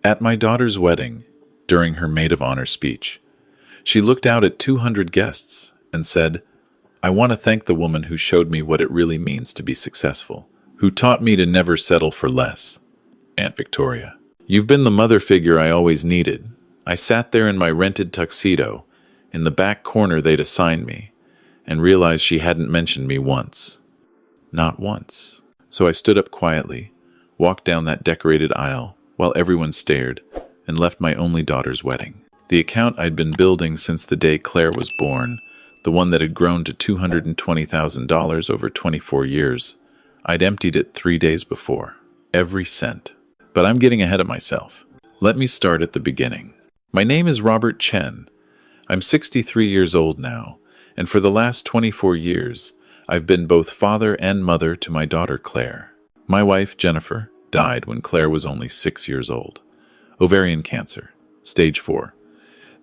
At my daughter's wedding, during her maid of honor speech, she looked out at 200 guests and said, "I want to thank the woman who showed me what it really means to be successful, who taught me to never settle for less. Aunt Victoria, you've been the mother figure I always needed." I sat there in my rented tuxedo, in the back corner they'd assigned me, and realized she hadn't mentioned me once. Not once. So I stood up quietly, walked down that decorated aisle while everyone stared, and left my only daughter's wedding. The account I'd been building since the day Claire was born, the one that had grown to $220,000 over 24 years, I'd emptied it 3 days before. Every cent. But I'm getting ahead of myself. Let me start at the beginning. My name is Robert Chen. I'm 63 years old now, and for the last 24 years, I've been both father and mother to my daughter Claire. My wife, Jennifer, died when Claire was only 6 years old. Ovarian cancer, stage 4.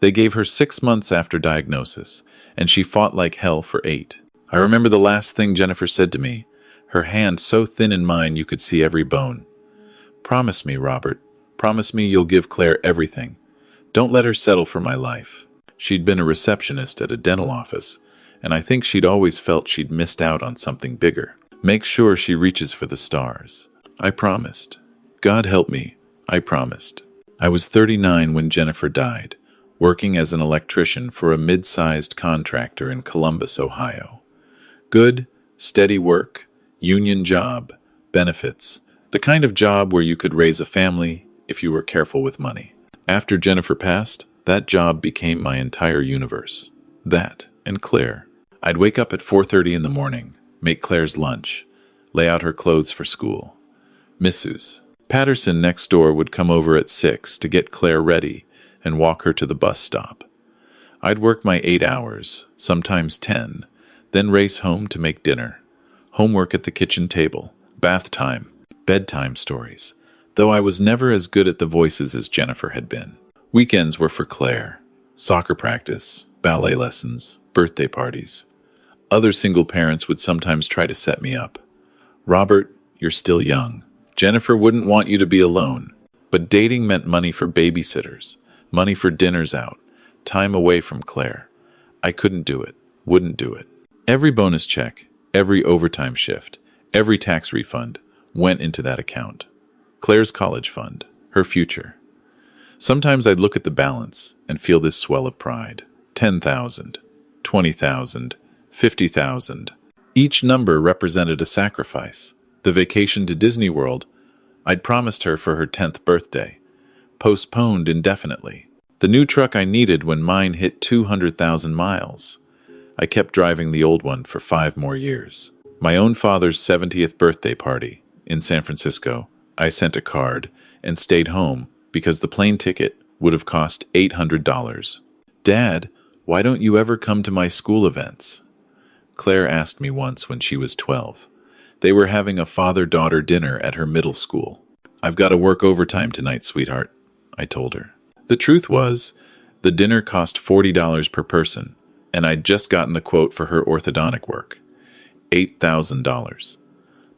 They gave her 6 months after diagnosis, and she fought like hell for 8. I remember the last thing Jennifer said to me, her hand so thin in mine you could see every bone. "Promise me, Robert. Promise me you'll give Claire everything. Don't let her settle for my life." She'd been a receptionist at a dental office, and I think she'd always felt she'd missed out on something bigger. "Make sure she reaches for the stars." I promised. God help me, I promised. I was 39 when Jennifer died, working as an electrician for a mid-sized contractor in Columbus, Ohio. Good, steady work, union job, benefits, the kind of job where you could raise a family if you were careful with money. After Jennifer passed, that job became my entire universe. That and Claire. I'd wake up at 4:30 in the morning, make Claire's lunch, lay out her clothes for school. Mrs. Patterson next door would come over at 6 to get Claire ready and walk her to the bus stop. I'd work my 8 hours, sometimes 10, then race home to make dinner. Homework at the kitchen table, bath time, bedtime stories, though I was never as good at the voices as Jennifer had been. Weekends were for Claire. Soccer practice, ballet lessons, birthday parties. Other single parents would sometimes try to set me up. "Robert, you're still young. Jennifer wouldn't want you to be alone." But dating meant money for babysitters, money for dinners out, time away from Claire. I couldn't do it, wouldn't do it. Every bonus check, every overtime shift, every tax refund went into that account. Claire's college fund, her future. Sometimes I'd look at the balance and feel this swell of pride. 10,000, 20,000, 50,000. Each number represented a sacrifice. The vacation to Disney World I'd promised her for her 10th birthday, postponed indefinitely. The new truck I needed when mine hit 200,000 miles. I kept driving the old one for 5 more years. My own father's 70th birthday party in San Francisco, I sent a card and stayed home because the plane ticket would have cost $800. "Dad, why don't you ever come to my school events?" Claire asked me once when she was 12. They were having a father-daughter dinner at her middle school. "I've got to work overtime tonight, sweetheart," I told her. The truth was, the dinner cost $40 per person, and I'd just gotten the quote for her orthodontic work. $8,000.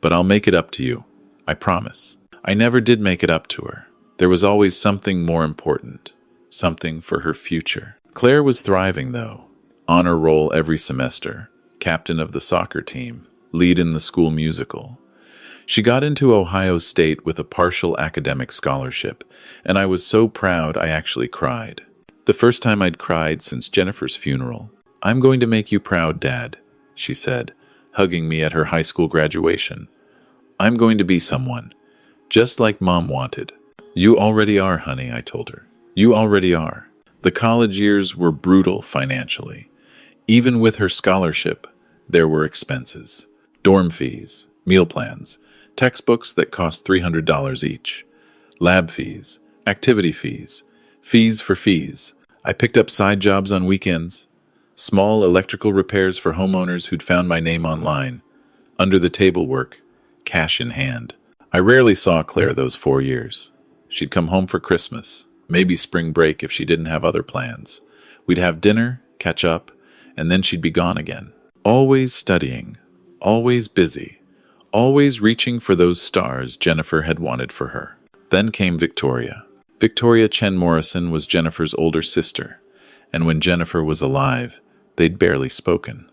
"But I'll make it up to you, I promise." I never did make it up to her. There was always something more important, something for her future. Claire was thriving, though. Honor roll every semester, captain of the soccer team, lead in the school musical. She got into Ohio State with a partial academic scholarship, and I was so proud I actually cried. The first time I'd cried since Jennifer's funeral. "I'm going to make you proud, Dad," she said, hugging me at her high school graduation. "I'm going to be someone, just like Mom wanted." "You already are, honey," I told her. "You already are." The college years were brutal financially. Even with her scholarship, there were expenses. Dorm fees, meal plans, textbooks that cost $300 each, lab fees, activity fees, fees for fees. I picked up side jobs on weekends, small electrical repairs for homeowners who'd found my name online, under-the-table work, cash in hand. I rarely saw Claire those 4 years. She'd come home for Christmas, maybe spring break if she didn't have other plans. We'd have dinner, catch up, and then she'd be gone again. Always studying, always busy, always reaching for those stars Jennifer had wanted for her. Then came Victoria. Victoria Chen Morrison was Jennifer's older sister, and when Jennifer was alive, they'd barely spoken.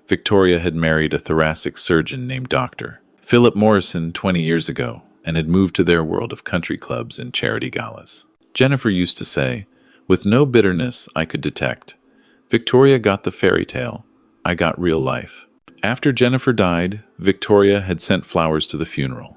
Victoria had married a thoracic surgeon named Dr. Philip Morrison 20 years ago and had moved to their world of country clubs and charity galas. Jennifer used to say, with no bitterness I could detect, Victoria got the fairy tale, I got real life. After Jennifer died, Victoria had sent flowers to the funeral.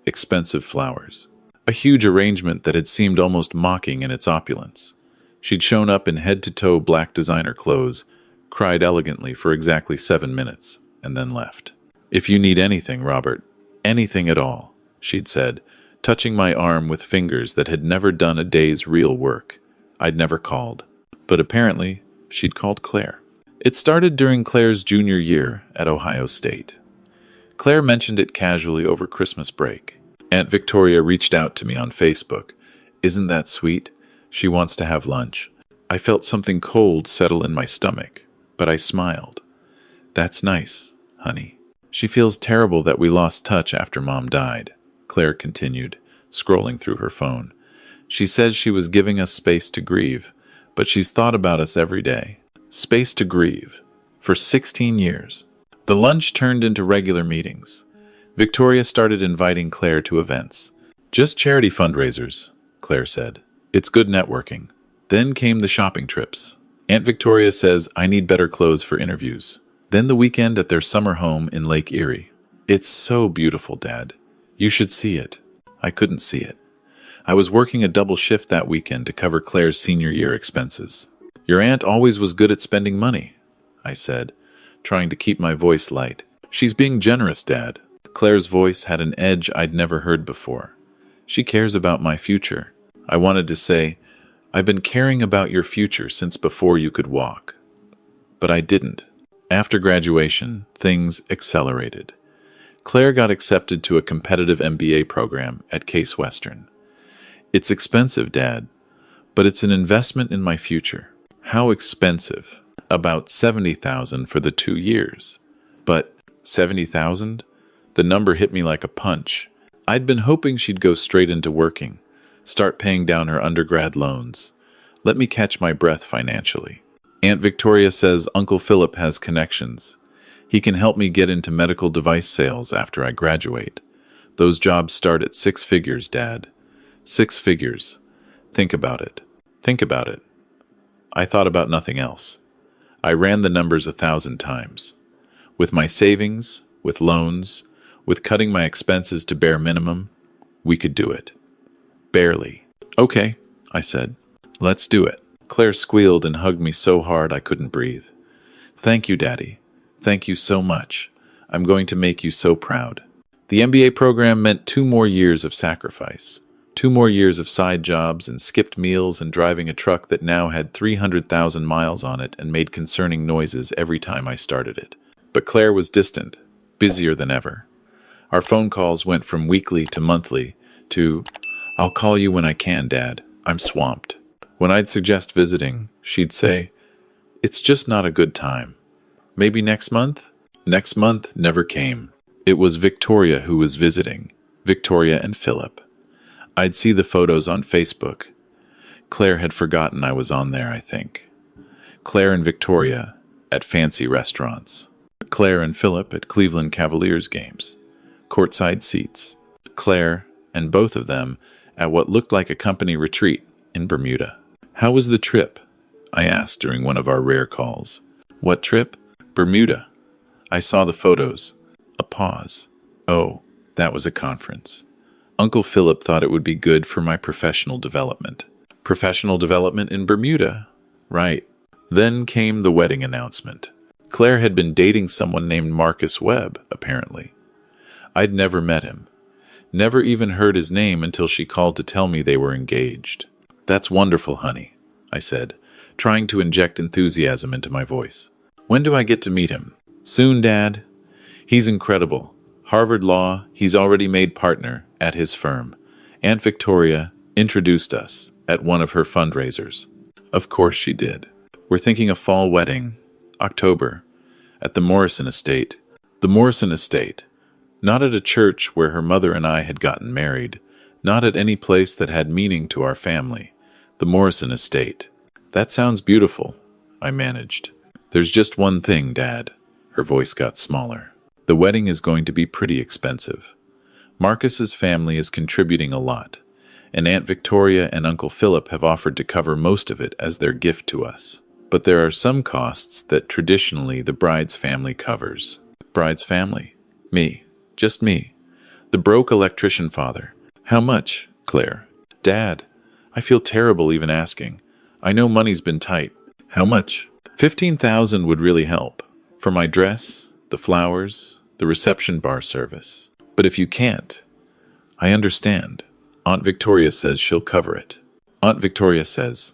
Expensive flowers. A huge arrangement that had seemed almost mocking in its opulence. She'd shown up in head-to-toe black designer clothes, cried elegantly for exactly 7 minutes, and then left. If you need anything, Robert, anything at all, she'd said, touching my arm with fingers that had never done a day's real work. I'd never called. But apparently, she'd called Claire. It started during Claire's junior year at Ohio State. Claire mentioned it casually over Christmas break. Aunt Victoria reached out to me on Facebook. Isn't that sweet? She wants to have lunch. I felt something cold settle in my stomach, but I smiled. That's nice, honey. She feels terrible that we lost touch after Mom died, Claire continued, scrolling through her phone. She says she was giving us space to grieve, but she's thought about us every day. Space to grieve. For 16 years. The lunch turned into regular meetings. Victoria started inviting Claire to events. Just charity fundraisers, Claire said. It's good networking. Then came the shopping trips. Aunt Victoria says I need better clothes for interviews. Then the weekend at their summer home in Lake Erie. It's so beautiful, Dad. You should see it. I couldn't see it. I was working a double shift that weekend to cover Claire's senior year expenses. Your aunt always was good at spending money, I said, trying to keep my voice light. She's being generous, Dad. Claire's voice had an edge I'd never heard before. She cares about my future. I wanted to say, I've been caring about your future since before you could walk. But I didn't. After graduation, things accelerated. Claire got accepted to a competitive MBA program at Case Western. It's expensive, Dad, but it's an investment in my future. How expensive? About $70,000 for the 2 years. But $70,000? The number hit me like a punch. I'd been hoping she'd go straight into working, start paying down her undergrad loans. Let me catch my breath financially. Aunt Victoria says Uncle Philip has connections. He can help me get into medical device sales after I graduate. Those jobs start at 6 figures, Dad. 6 figures. Think about it. Think about it. I thought about nothing else. I ran the numbers 1,000 times. With my savings, with loans, with cutting my expenses to bare minimum, we could do it. Barely. Okay, I said. Let's do it. Claire squealed and hugged me so hard I couldn't breathe. Thank you, Daddy. Thank you so much. I'm going to make you so proud. The MBA program meant 2 more years of sacrifice. 2 more years of side jobs and skipped meals and driving a truck that now had 300,000 miles on it and made concerning noises every time I started it. But Claire was distant, busier than ever. Our phone calls went from weekly to monthly to, I'll call you when I can, Dad. I'm swamped. When I'd suggest visiting, she'd say, it's just not a good time. Maybe next month? Next month never came. It was Victoria who was visiting. Victoria and Philip. I'd see the photos on Facebook. Claire had forgotten I was on there, I think. Claire and Victoria at fancy restaurants. Claire and Philip at Cleveland Cavaliers games. Courtside seats. Claire and both of them at what looked like a company retreat in Bermuda. How was the trip? I asked during one of our rare calls. What trip? Bermuda. I saw the photos. A pause. Oh, that was a conference. Uncle Philip thought it would be good for my professional development. Professional development in Bermuda? Right. Then came the wedding announcement. Claire had been dating someone named Marcus Webb, apparently. I'd never met him. Never even heard his name until she called to tell me they were engaged. That's wonderful, honey, I said, trying to inject enthusiasm into my voice. When do I get to meet him? Soon, Dad. He's incredible. Harvard Law, he's already made partner at his firm. Aunt Victoria introduced us at one of her fundraisers. Of course she did. We're thinking a fall wedding, October, at the Morrison estate. The Morrison estate. Not at a church where her mother and I had gotten married. Not at any place that had meaning to our family. The Morrison estate. That sounds beautiful, I managed. There's just one thing, Dad. Her voice got smaller. The wedding is going to be pretty expensive. Marcus's family is contributing a lot, and Aunt Victoria and Uncle Philip have offered to cover most of it as their gift to us. But there are some costs that traditionally the bride's family covers. Bride's family? Me. Just me. The broke electrician father. How much, Claire? Dad, I feel terrible even asking. I know money's been tight. How much? 15,000 would really help. For my dress, the flowers, the reception bar service. But if you can't, I understand. Aunt Victoria says she'll cover it. Aunt Victoria says.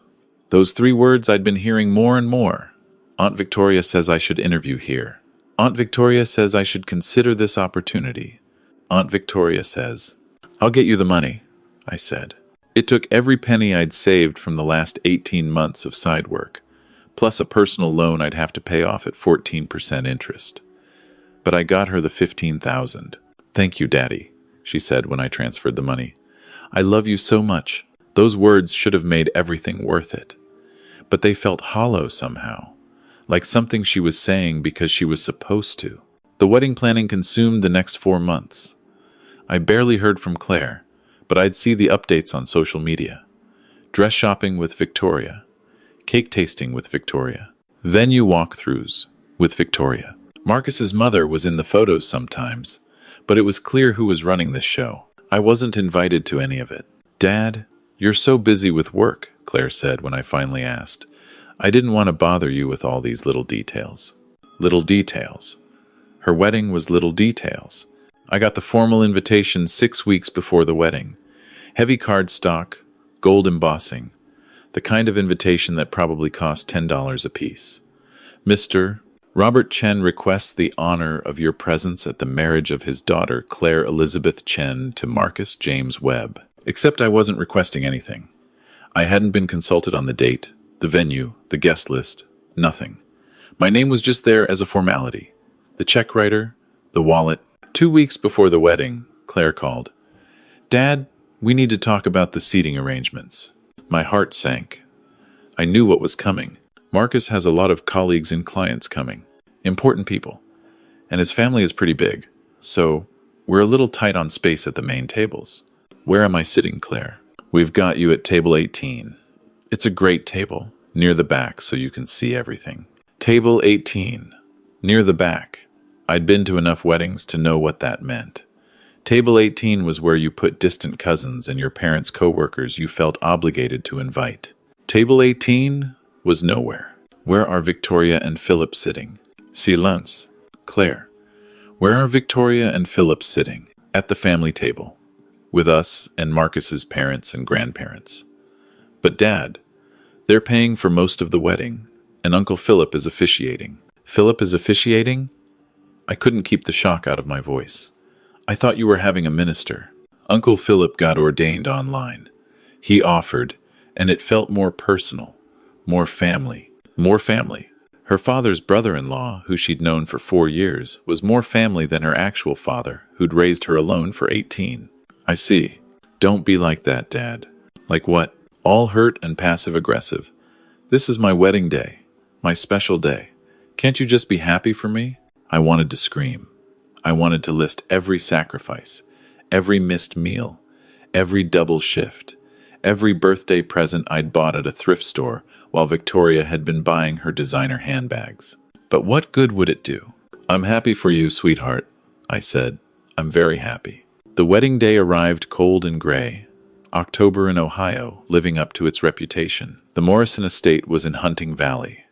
Those 3 words I'd been hearing more and more. Aunt Victoria says I should interview here. Aunt Victoria says I should consider this opportunity. Aunt Victoria says, I'll get you the money, I said. It took every penny I'd saved from the last 18 months of side work, plus a personal loan I'd have to pay off at 14% interest. But I got her the 15,000. Thank you, Daddy, she said when I transferred the money. I love you so much. Those words should have made everything worth it. But they felt hollow somehow, like something she was saying because she was supposed to. The wedding planning consumed the next 4 months. I barely heard from Claire, but I'd see the updates on social media. Dress shopping with Victoria. Cake tasting with Victoria. Venue walkthroughs with Victoria. Marcus's mother was in the photos sometimes, but it was clear who was running this show. I wasn't invited to any of it. Dad, you're so busy with work, Claire said when I finally asked. I didn't want to bother you with all these little details. Little details. Her wedding was little details. I got the formal invitation 6 weeks before the wedding. Heavy cardstock, gold embossing. The kind of invitation that probably cost $10 apiece. Mr. Robert Chen requests the honor of your presence at the marriage of his daughter Claire Elizabeth Chen to Marcus James Webb. Except I wasn't requesting anything. I hadn't been consulted on the date, the venue, the guest list, nothing. My name was just there as a formality. The check writer, the wallet. 2 weeks before the wedding, Claire called. Dad, we need to talk about the seating arrangements. My heart sank. I knew what was coming. Marcus has a lot of colleagues and clients coming. Important people. And his family is pretty big. So, we're a little tight on space at the main tables. Where am I sitting, Claire? We've got you at table 18. It's a great table, near the back so you can see everything. Table 18, near the back. I'd been to enough weddings to know what that meant. Table 18 was where you put distant cousins and your parents' co-workers you felt obligated to invite. Table 18 was nowhere. Where are Victoria and Philip sitting? Silence. Claire. Where are Victoria and Philip sitting? At the family table. With us and Marcus's parents and grandparents. But Dad, they're paying for most of the wedding, and Uncle Philip is officiating. Philip is officiating? I couldn't keep the shock out of my voice. I thought you were having a minister. Uncle Philip got ordained online. He offered, and it felt more personal, more family. More family. Her father's brother-in-law, who she'd known for 4 years, was more family than her actual father, who'd raised her alone for 18. I see. Don't be like that, Dad. Like what? All hurt and passive-aggressive. This is my wedding day. My special day. Can't you just be happy for me? I wanted to scream. I wanted to list every sacrifice, every missed meal, every double shift, every birthday present I'd bought at a thrift store while Victoria had been buying her designer handbags. But what good would it do? I'm happy for you, sweetheart, I said. I'm very happy. The wedding day arrived cold and gray. October in Ohio, living up to its reputation. The Morrison estate was in Hunting Valley,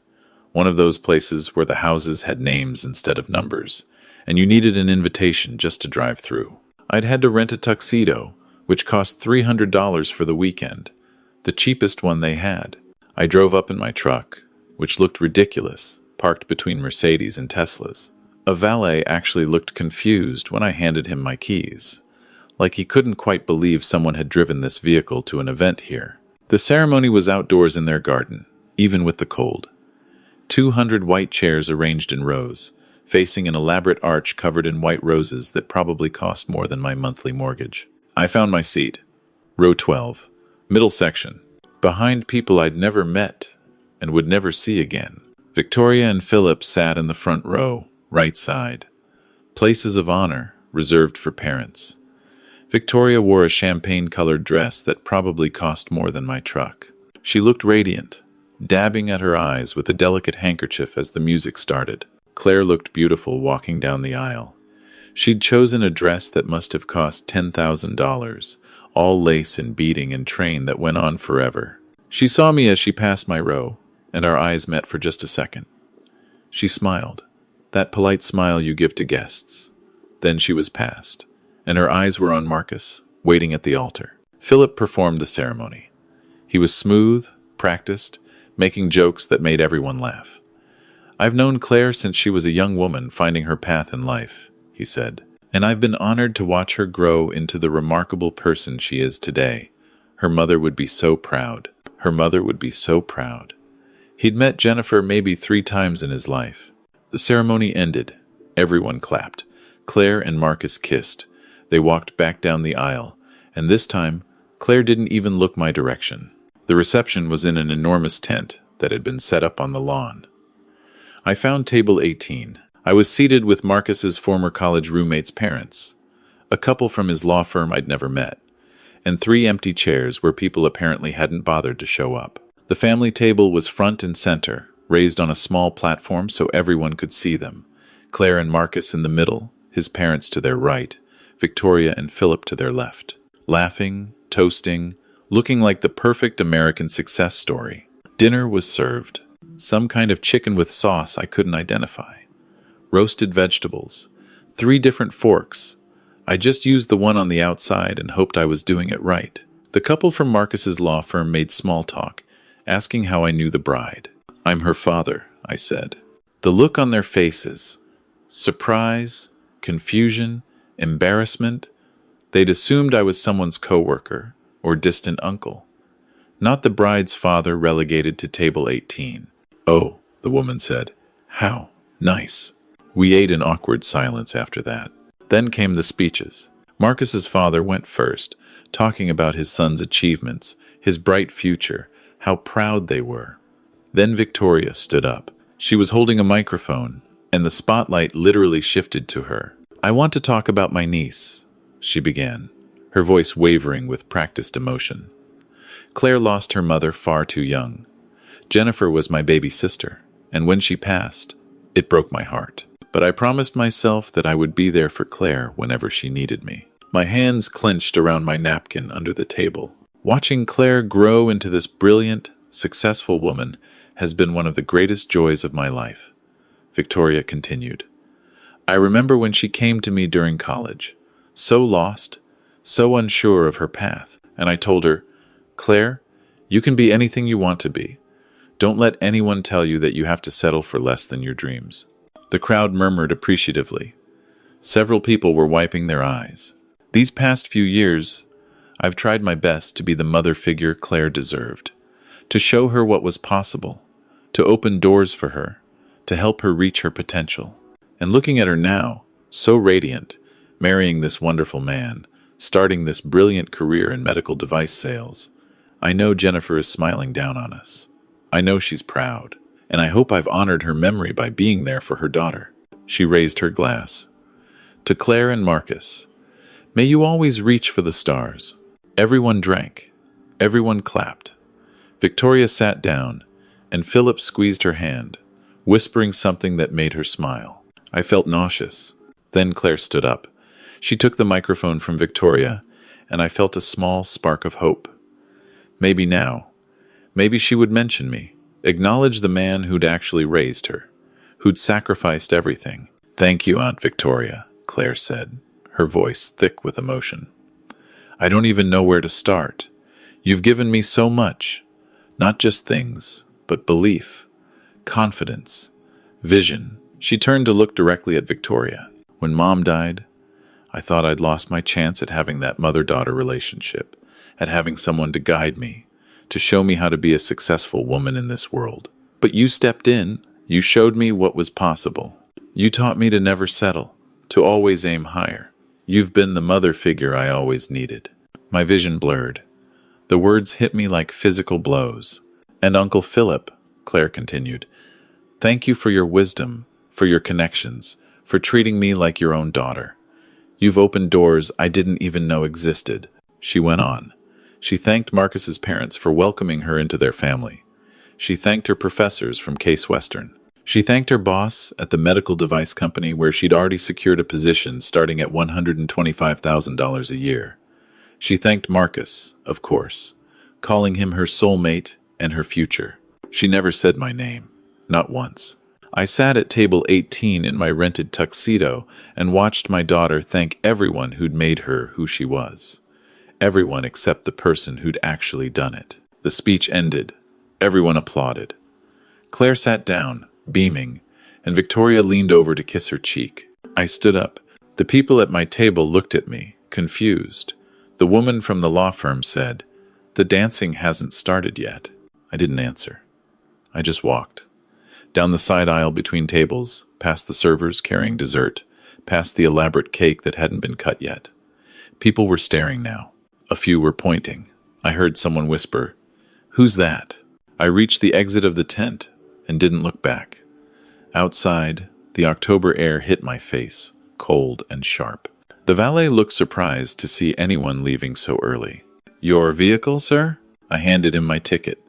one of those places where the houses had names instead of numbers, and you needed an invitation just to drive through. I'd had to rent a tuxedo, which cost $300 for the weekend, the cheapest one they had. I drove up in my truck, which looked ridiculous, parked between Mercedes and Teslas. A valet actually looked confused when I handed him my keys, like he couldn't quite believe someone had driven this vehicle to an event here. The ceremony was outdoors in their garden, even with the cold. 200 white chairs arranged in rows, facing an elaborate arch covered in white roses that probably cost more than my monthly mortgage. I found my seat, Row 12. Middle section. Behind people I'd never met and would never see again. Victoria and Philip sat in the front row, right side. Places of honor, reserved for parents. Victoria wore a champagne-colored dress that probably cost more than my truck. She looked radiant, dabbing at her eyes with a delicate handkerchief as the music started. Claire looked beautiful walking down the aisle. She'd chosen a dress that must have cost $10,000, all lace and beading and train that went on forever. She saw me as she passed my row, and our eyes met for just a second. She smiled, that polite smile you give to guests. Then she was past, and her eyes were on Marcus, waiting at the altar. Philip performed the ceremony. He was smooth, practiced, making jokes that made everyone laugh. "I've known Claire since she was a young woman finding her path in life," he said, "and I've been honored to watch her grow into the remarkable person she is today. Her mother would be so proud. Her mother would be so proud." He'd met Jennifer maybe 3 times in his life. The ceremony ended. Everyone clapped. Claire and Marcus kissed. They walked back down the aisle, and this time, Claire didn't even look my direction. The reception was in an enormous tent that had been set up on the lawn. I found table 18. I was seated with Marcus's former college roommate's parents, a couple from his law firm I'd never met, and 3 empty chairs where people apparently hadn't bothered to show up. The family table was front and center, raised on a small platform so everyone could see them. Claire and Marcus in the middle, his parents to their right, Victoria and Philip to their left. Laughing, toasting, looking like the perfect American success story. Dinner was served. Some kind of chicken with sauce I couldn't identify. Roasted vegetables. 3 different forks. I just used the one on the outside and hoped I was doing it right. The couple from Marcus's law firm made small talk, asking how I knew the bride. "I'm her father," I said. The look on their faces. Surprise, confusion, embarrassment. They'd assumed I was someone's coworker or distant uncle. Not the bride's father relegated to table 18. "Oh," the woman said. "How nice." We ate in awkward silence after that. Then came the speeches. Marcus's father went first, talking about his son's achievements, his bright future, how proud they were. Then Victoria stood up. She was holding a microphone, and the spotlight literally shifted to her. "I want to talk about my niece," she began, her voice wavering with practiced emotion. "Claire lost her mother far too young. Jennifer was my baby sister, and when she passed, it broke my heart. But I promised myself that I would be there for Claire whenever she needed me." My hands clenched around my napkin under the table. Watching Claire grow into this brilliant, successful woman has been one of the greatest joys of my life. Victoria continued. "I remember when she came to me during college, so lost, so unsure of her path, and I told her, 'Claire, you can be anything you want to be. Don't let anyone tell you that you have to settle for less than your dreams.'" The crowd murmured appreciatively. Several people were wiping their eyes. These past few years, I've tried my best to be the mother figure Claire deserved, to show her what was possible, to open doors for her, to help her reach her potential. And looking at her now, so radiant, marrying this wonderful man, starting this brilliant career in medical device sales, I know Jennifer is smiling down on us. I know she's proud, and I hope I've honored her memory by being there for her daughter. She raised her glass. "To Claire and Marcus, may you always reach for the stars." Everyone drank. Everyone clapped. Victoria sat down, and Philip squeezed her hand, whispering something that made her smile. I felt nauseous. Then Claire stood up. She took the microphone from Victoria, and I felt a small spark of hope. Maybe now, maybe she would mention me, acknowledge the man who'd actually raised her, who'd sacrificed everything. "Thank you, Aunt Victoria," Claire said, her voice thick with emotion. "I don't even know where to start. You've given me so much, not just things, but belief, confidence, vision." She turned to look directly at Victoria. "When Mom died, I thought I'd lost my chance at having that mother-daughter relationship, at having someone to guide me, to show me how to be a successful woman in this world. But you stepped in, you showed me what was possible. You taught me to never settle, to always aim higher. You've been the mother figure I always needed." My vision blurred. The words hit me like physical blows. And Uncle Philip, Claire continued, thank you for your wisdom, for your connections, for treating me like your own daughter. You've opened doors I didn't even know existed. She went on. She thanked Marcus's parents for welcoming her into their family. She thanked her professors from Case Western. She thanked her boss at the medical device company where she'd already secured a position starting at $125,000 a year. She thanked Marcus, of course, calling him her soulmate and her future. She never said my name, not once. I sat at table 18 in my rented tuxedo and watched my daughter thank everyone who'd made her who she was. Everyone except the person who'd actually done it. The speech ended. Everyone applauded. Claire sat down, beaming, and Victoria leaned over to kiss her cheek. I stood up. The people at my table looked at me, confused. The woman from the law firm said, "The dancing hasn't started yet." I didn't answer. I just walked. Down the side aisle between tables, past the servers carrying dessert, past the elaborate cake that hadn't been cut yet. People were staring now. A few were pointing. I heard someone whisper, "Who's that?" I reached the exit of the tent and didn't look back. Outside, the October air hit my face, cold and sharp. The valet looked surprised to see anyone leaving so early. "Your vehicle, sir?" I handed him my ticket.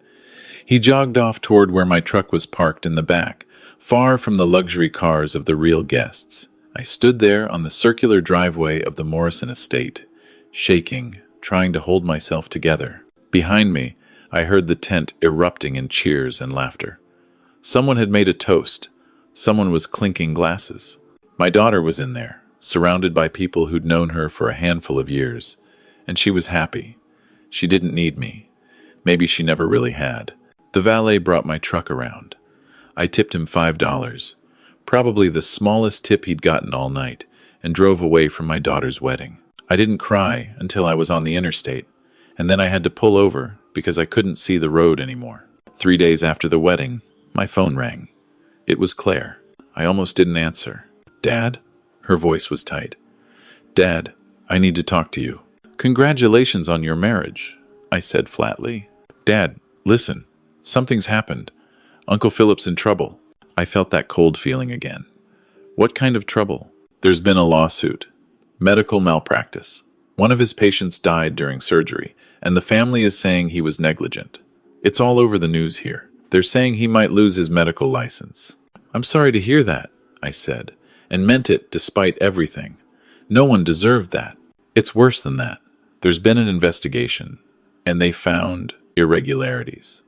He jogged off toward where my truck was parked in the back, far from the luxury cars of the real guests. I stood there on the circular driveway of the Morrison estate, shaking, trying to hold myself together. Behind me, I heard the tent erupting in cheers and laughter. Someone had made a toast. Someone was clinking glasses. My daughter was in there, surrounded by people who'd known her for a handful of years, and she was happy. She didn't need me. Maybe she never really had. The valet brought my truck around. I tipped him $5, probably the smallest tip he'd gotten all night, and drove away from my daughter's wedding. I didn't cry until I was on the interstate, and then I had to pull over because I couldn't see the road anymore. 3 days after the wedding, my phone rang. It was Claire. I almost didn't answer. "Dad?" Her voice was tight. "Dad, I need to talk to you." "Congratulations on your marriage," I said flatly. "Dad, listen. Something's happened. Uncle Philip's in trouble." I felt that cold feeling again. "What kind of trouble?" "There's been a lawsuit. Medical malpractice. One of his patients died during surgery, and the family is saying he was negligent. It's all over the news here. They're saying he might lose his medical license." "I'm sorry to hear that," I said, and meant it despite everything. No one deserved that. It's worse than that. There's been an investigation, and they found irregularities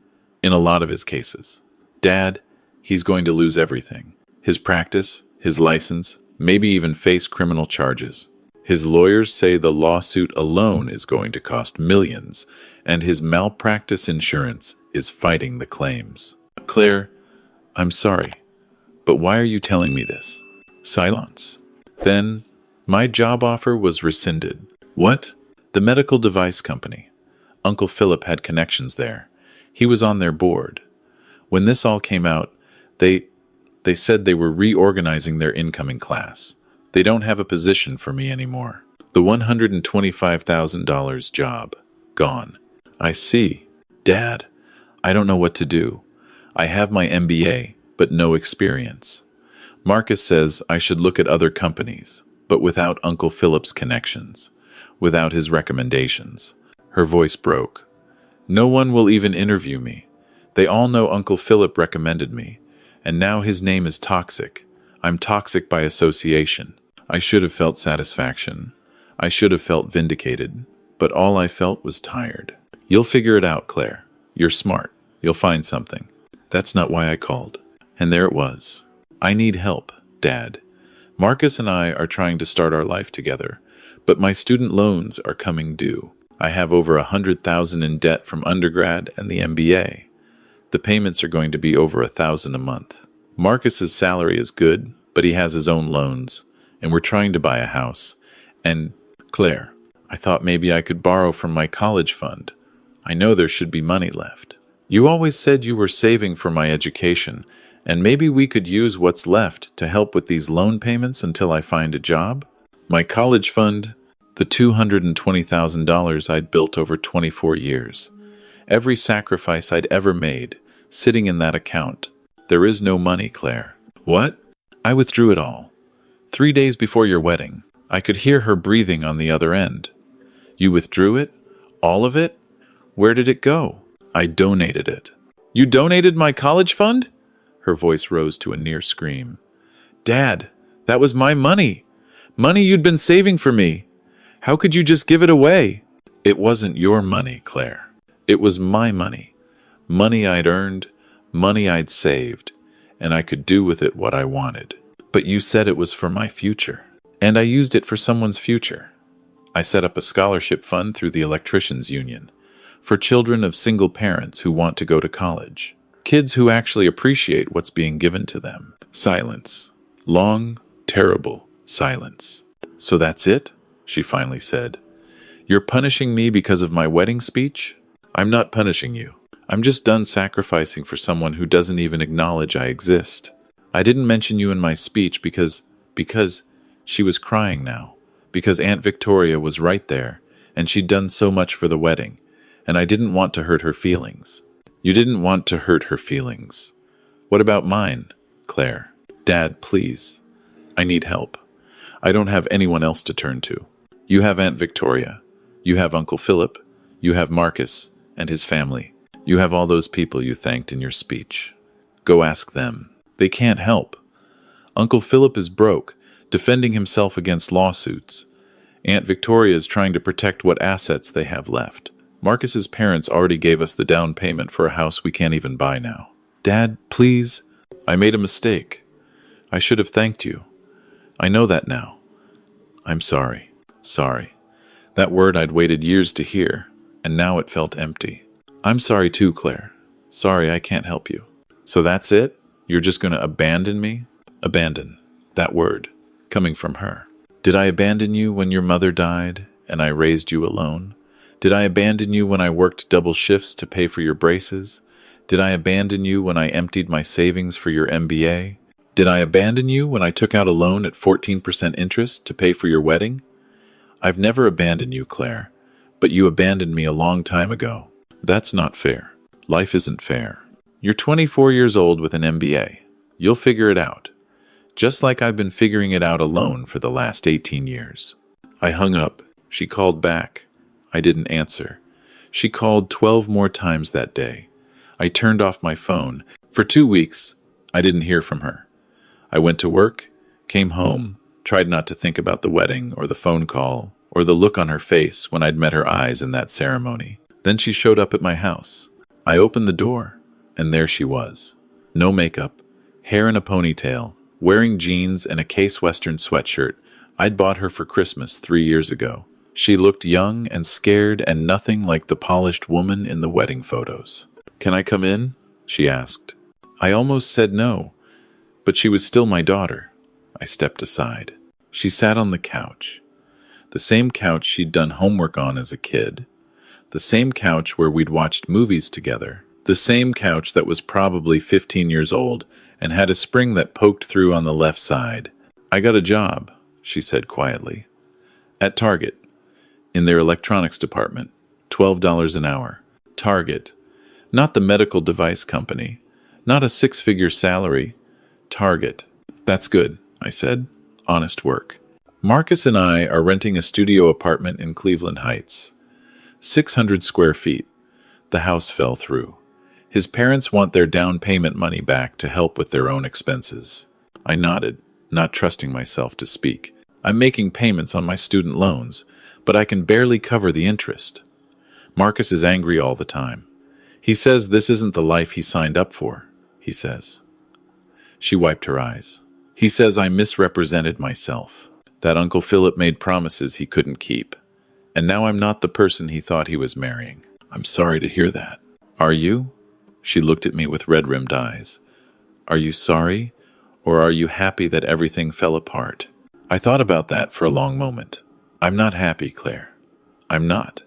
in a lot of his cases. Dad, he's going to lose everything. His practice, his license, maybe even face criminal charges. His lawyers say the lawsuit alone is going to cost millions, and his malpractice insurance is fighting the claims. "Claire, I'm sorry, but why are you telling me this?" Silence. Then, my job offer was rescinded. "What?" "The medical device company. Uncle Philip had connections there. He was on their board. When this all came out, they said they were reorganizing their incoming class. They don't have a position for me anymore. The $125,000 job. Gone." "I see. Dad, I don't know what to do. I have my MBA, but no experience. Marcus says I should look at other companies, but without Uncle Philip's connections, without his recommendations." Her voice broke. "No one will even interview me. They all know Uncle Philip recommended me, and now his name is toxic. I'm toxic by association. I should have felt satisfaction. I should have felt vindicated, but all I felt was tired." "You'll figure it out, Claire. You're smart. You'll find something." That's not why I called. And there it was. "I need help, Dad. Marcus and I are trying to start our life together, but my student loans are coming due. I have over $100,000 in debt from undergrad and the MBA. The payments are going to be over $1,000 a month. Marcus's salary is good, but he has his own loans, and we're trying to buy a house. And, Claire, I thought maybe I could borrow from my college fund. I know there should be money left. You always said you were saving for my education, and maybe we could use what's left to help with these loan payments until I find a job." "My college fund," The $220,000 I'd built over 24 years. Every sacrifice I'd ever made, sitting in that account. There is no money, Claire. What? I withdrew it all. 3 days before your wedding. I could hear her breathing on the other end. You withdrew it? All of it? Where did it go? I donated it. You donated my college fund? Her voice rose to a near scream. Dad, that was my money. Money you'd been saving for me. How could you just give it away? It wasn't your money, Claire. It was my money. Money I'd earned, money I'd saved, and I could do with it what I wanted. But you said it was for my future, and I used it for someone's future. I set up a scholarship fund through the Electricians Union for children of single parents who want to go to college. Kids who actually appreciate what's being given to them. Silence. Long, terrible silence. So that's it? She finally said. You're punishing me because of my wedding speech? I'm not punishing you. I'm just done sacrificing for someone who doesn't even acknowledge I exist. I didn't mention you in my speech because she was crying now. Because Aunt Victoria was right there, and she'd done so much for the wedding, and I didn't want to hurt her feelings. You didn't want to hurt her feelings. What about mine, Claire? Dad, please. I need help. I don't have anyone else to turn to. You have Aunt Victoria. You have Uncle Philip. You have Marcus and his family. You have all those people you thanked in your speech. Go ask them. They can't help. Uncle Philip is broke, defending himself against lawsuits. Aunt Victoria is trying to protect what assets they have left. Marcus's parents already gave us the down payment for a house we can't even buy now. Dad, please. I made a mistake. I should have thanked you. I know that now. I'm sorry. Sorry. That word I'd waited years to hear, and now it felt empty. I'm sorry too, Claire. Sorry I can't help you. So that's it? You're just going to abandon me? Abandon. That word. Coming from her. Did I abandon you when your mother died, and I raised you alone? Did I abandon you when I worked double shifts to pay for your braces? Did I abandon you when I emptied my savings for your MBA? Did I abandon you when I took out a loan at 14% interest to pay for your wedding? I've never abandoned you, Claire, but you abandoned me a long time ago. That's not fair. Life isn't fair. You're 24 years old with an MBA. You'll figure it out. Just like I've been figuring it out alone for the last 18 years. I hung up. She called back. I didn't answer. She called 12 more times that day. I turned off my phone. For 2 weeks, I didn't hear from her. I went to work, came home, tried not to think about the wedding or the phone call or the look on her face when I'd met her eyes in that ceremony. Then she showed up at my house. I opened the door, and there she was. No makeup, hair in a ponytail, wearing jeans and a Case Western sweatshirt I'd bought her for Christmas 3 years ago. She looked young and scared and nothing like the polished woman in the wedding photos. Can I come in? She asked. I almost said no, but she was still my daughter. I stepped aside. She sat on the couch. The same couch she'd done homework on as a kid. The same couch where we'd watched movies together. The same couch that was probably 15 years old and had a spring that poked through on the left side. I got a job, she said quietly. At Target. In their electronics department. $12 an hour. Target. Not the medical device company. Not a 6-figure salary. Target. That's good, I said. Honest work. Marcus and I are renting a studio apartment in Cleveland Heights. 600 square feet. The house fell through. His parents want their down payment money back to help with their own expenses. I nodded, not trusting myself to speak. I'm making payments on my student loans, but I can barely cover the interest. Marcus is angry all the time. He says this isn't the life he signed up for, he says. She wiped her eyes. He says I misrepresented myself, that Uncle Philip made promises he couldn't keep, and now I'm not the person he thought he was marrying. I'm sorry to hear that. Are you? She looked at me with red-rimmed eyes. Are you sorry, or are you happy that everything fell apart? I thought about that for a long moment. I'm not happy, Claire. I'm not.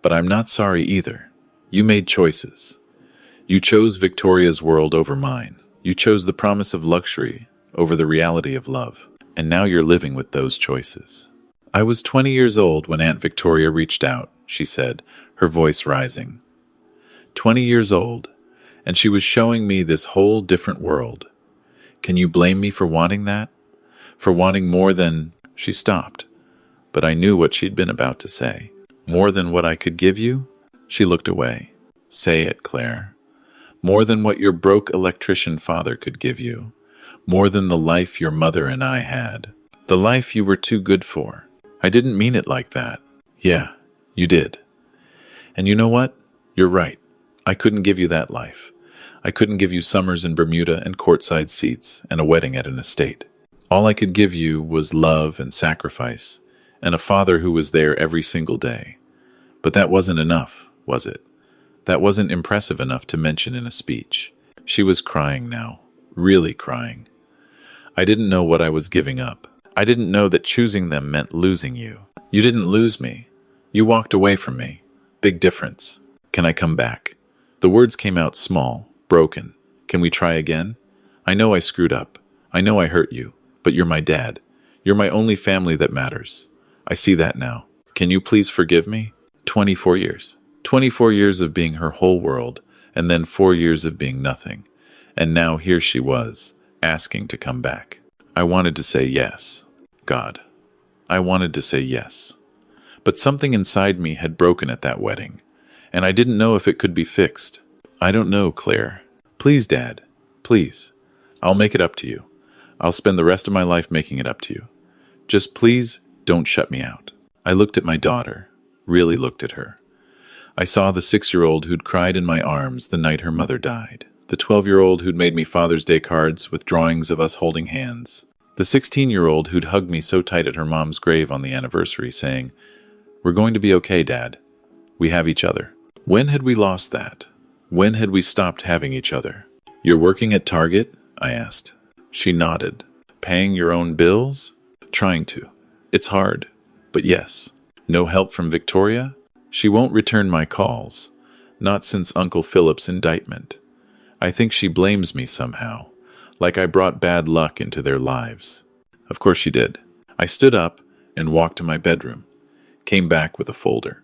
But I'm not sorry either. You made choices. You chose Victoria's world over mine. You chose the promise of luxury over the reality of love. And now you're living with those choices. I was 20 years old when Aunt Victoria reached out, she said, her voice rising. 20 years old, and she was showing me this whole different world. Can you blame me for wanting that? For wanting more than... She stopped, but I knew what she'd been about to say. More than what I could give you? She looked away. Say it, Claire. More than what your broke electrician father could give you. More than the life your mother and I had. The life you were too good for. I didn't mean it like that. Yeah, you did. And you know what? You're right. I couldn't give you that life. I couldn't give you summers in Bermuda and courtside seats and a wedding at an estate. All I could give you was love and sacrifice, and a father who was there every single day. But that wasn't enough, was it? That wasn't impressive enough to mention in a speech. She was crying now, really crying. I didn't know what I was giving up. I didn't know that choosing them meant losing you. You didn't lose me. You walked away from me. Big difference. Can I come back? The words came out small, broken. Can we try again? I know I screwed up. I know I hurt you. But you're my dad. You're my only family that matters. I see that now. Can you please forgive me? 24 years. 24 years of being her whole world, and then 4 years of being nothing. And now here she was, asking to come back. I wanted to say yes. God. I wanted to say yes. But something inside me had broken at that wedding, and I didn't know if it could be fixed. I don't know, Claire. Please, Dad. Please. I'll make it up to you. I'll spend the rest of my life making it up to you. Just please don't shut me out. I looked at my daughter, really looked at her. I saw the 6-year-old who'd cried in my arms the night her mother died, the 12-year-old who'd made me Father's Day cards with drawings of us holding hands, the 16-year-old who'd hugged me so tight at her mom's grave on the anniversary, saying, "We're going to be okay, Dad. We have each other." When had we lost that? When had we stopped having each other? "You're working at Target?" I asked. She nodded. "Paying your own bills?" "Trying to. It's hard, but yes." "No help from Victoria?" "She won't return my calls. Not since Uncle Philip's indictment. I think she blames me somehow, like I brought bad luck into their lives." Of course she did. I stood up and walked to my bedroom, came back with a folder.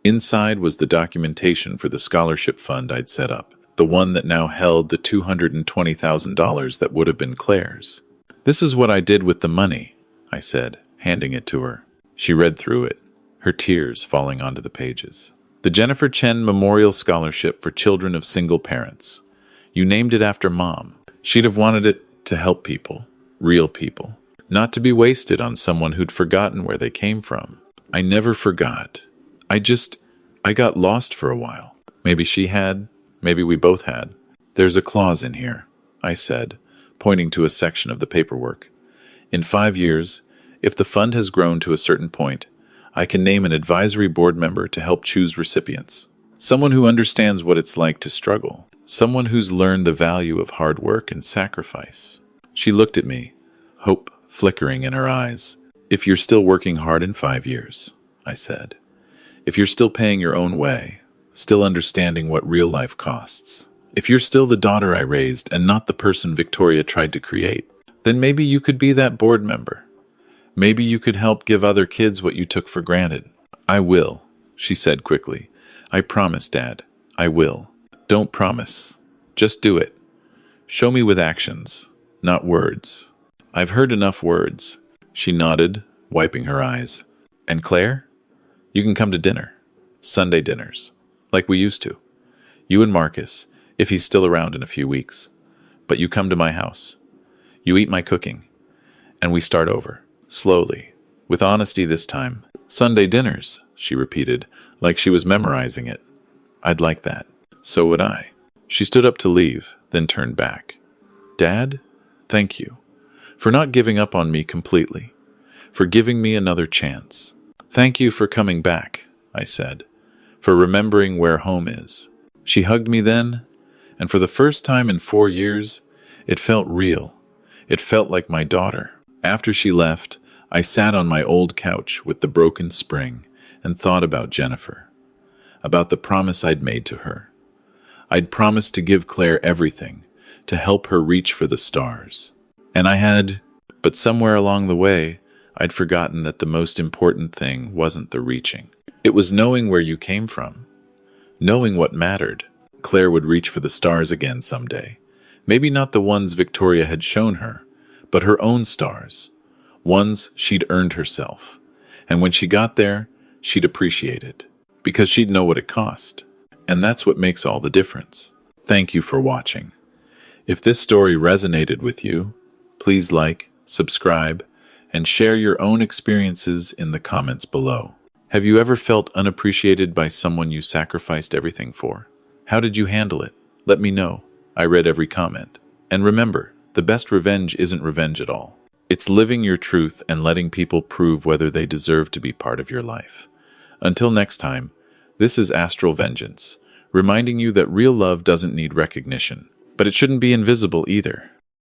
Inside was the documentation for the scholarship fund I'd set up, the one that now held the $220,000 that would have been Claire's. "This is what I did with the money," I said, handing it to her. She read through it, her tears falling onto the pages. "The Jennifer Chen Memorial Scholarship for Children of Single Parents. You named it after Mom. She'd have wanted it to help people, real people, not to be wasted on someone who'd forgotten where they came from. I never forgot. I got lost for a while. Maybe she had, maybe we both had. There's a clause in here," I said, pointing to a section of the paperwork. "In 5 years, if the fund has grown to a certain point, I can name an advisory board member to help choose recipients. Someone who understands what it's like to struggle. Someone who's learned the value of hard work and sacrifice." She looked at me, hope flickering in her eyes. "If you're still working hard in 5 years," I said. "If you're still paying your own way, still understanding what real life costs. If you're still the daughter I raised and not the person Victoria tried to create, then maybe you could be that board member. Maybe you could help give other kids what you took for granted." "I will," she said quickly. "I promise, Dad. I will." "Don't promise. Just do it. Show me with actions, not words." "I've heard enough words." She nodded, wiping her eyes. "And Claire? You can come to dinner. Sunday dinners. Like we used to. You and Marcus, if he's still around in a few weeks. But you come to my house. You eat my cooking. And we start over. Slowly. With honesty this time." "Sunday dinners," she repeated, like she was memorizing it. "I'd like that." "So would I." She stood up to leave, then turned back. "Dad, thank you. For not giving up on me completely. For giving me another chance. Thank you for coming back," I said. "For remembering where home is." She hugged me then, and for the first time in 4 years, it felt real. It felt like my daughter. After she left, I sat on my old couch with the broken spring and thought about Jennifer, about the promise I'd made to her. I'd promised to give Claire everything, to help her reach for the stars. And I had, but somewhere along the way, I'd forgotten that the most important thing wasn't the reaching. It was knowing where you came from, knowing what mattered. Claire would reach for the stars again someday. Maybe not the ones Victoria had shown her, but her own stars, ones she'd earned herself. And when she got there, she'd appreciate it, because she'd know what it cost. And that's what makes all the difference. Thank you for watching. If this story resonated with you, please like, subscribe, and share your own experiences in the comments below. Have you ever felt unappreciated by someone you sacrificed everything for? How did you handle it? Let me know. I read every comment. And remember, the best revenge isn't revenge at all. It's living your truth and letting people prove whether they deserve to be part of your life. Until next time, this is Astral Vengeance, reminding you that real love doesn't need recognition, but it shouldn't be invisible either.